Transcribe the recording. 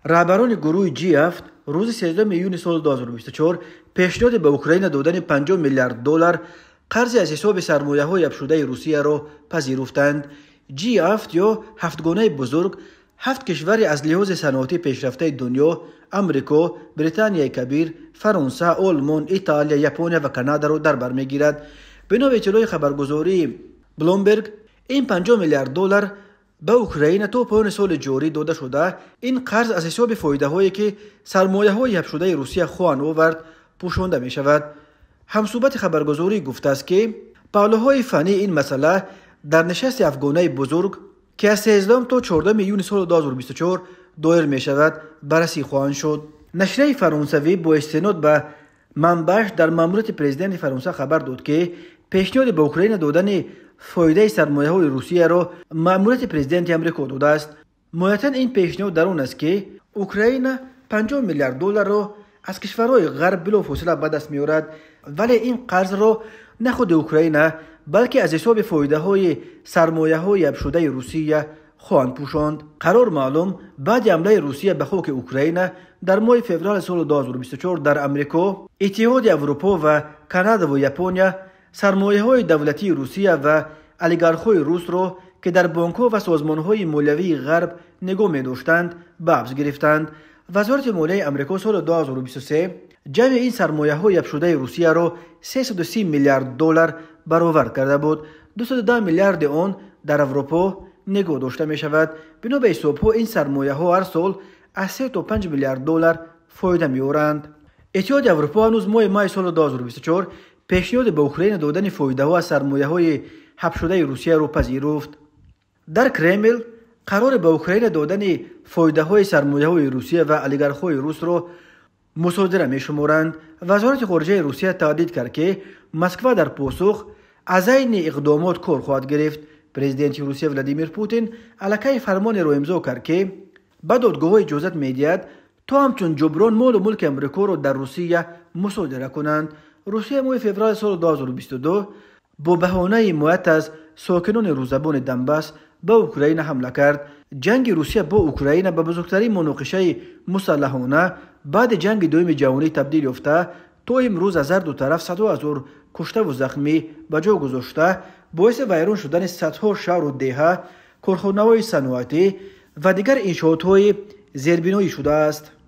رهبران گروه G7 روز 13 میلیون سال 2024 پیشنهاد به اوکراین دادن 50 میلیارد دلار قرض از حساب سرمایه‌های افشرده روسیه را پذیرفتند. G7 یا هفتگانه بزرگ 7 کشور از لحاظ صنعتی پیشرفته دنیا، امریکا، بریتانیای کبیر، فرانسه، آلمان، ایتالیا، ژاپن و کانادا را در بر میگیرد. بنا به اطلاع خبرگزاری بلومبرگ، این 50 میلیارد دلار به اوکراین تا پایان سال جاری داده شده. این قرض از حساب فایده هایی که سرمایه های حبس شده روسیه خواهند آورد پوشانده می شود. همصحبت خبرگزاری گفته است که پهلوهای فنی این مسئله در نشست افغانه بزرگ که از 13 تا 14 میلیون سال 2024 دایر می شود بررسی خواهند شد. نشریه فرانسوی با استناد به منبعش در ماموریت پرزیدنت فرانسه خبر داد که پیشنهاد به اوکراین دادن فایده سرمایه های روسیه را ماموریت پرزیدنت امریکا داده است. مهمترین این پیشنهاد در آن است که اوکراین 50 میلیارد دلار را از کشورهای غرب بلافاصله به دست می‌آورد، ولی این قرض را نه خود اوکراین بلکه از حساب فایده های سرمایه های حبس شده روسیه خواهند پوشاند. قرار معلوم بعد حمله روسیه به خاک اوکراین در ماه فوریه سال 2024 در امریکا، اتحاد اروپا و کانادا و ژاپن سرمایه های دولتی روسیه و اولیگارخ‌های روس را که در بانک‌ها و سازمان‌های مالیوی غرب نگاه می‌داشتند به حبس گرفتند. وزارت مالیه امریکا سال 2023 جمع این سرمایه‌های حبس شده روسیه را 330 میلیارد دلار برآورد کرده بود. 210 میلیارد آن در اروپا نگاه داشته می‌شود. بنا به حساب‌ها این سرمایه‌ها هر سال از 3 تا 5 میلیارد دلار فایده می‌آورند. اتحاد اروپا هنوز ماه سال 2024 پیشنهاد به اوکراین دادن فایده ها از سرمایه های حبس شده روسیه را پذیرفت. در کرمل قرار به اوکراین دادن فایده های سرمایه های روسیه و اولیگارخ‌های روس را مصادره می شمارند. وزارت خارجه روسیه تهدید کرد که مسکو در پاسخ از این اقدامات کار خواهد گرفت. پرزیدنت روسیه ولادیمیر پوتین علیه فرمان را امضا کرد که به دادگاه اجازت می‌دهد تا همچون جبران مال و ملک امریکا را در روسیه مصادره کنند. روسیه ماه فوریه سال 2022 با بهانه حمایت از ساکنان روزبان دنباس به اوکراین حمله کرد. جنگ روسیه با اوکراین به بزرگترین مناقشه مسلحانه بعد جنگ دوم جهانی تبدیل یافته. تا امروز از هر دو طرف صدها هزار کشته و زخمی به جا گذاشته، باعث ویران شدن صدها شهر و دهه، کارخانه‌های صنعتی و دیگر انشاءات‌های زیربنایی شده است.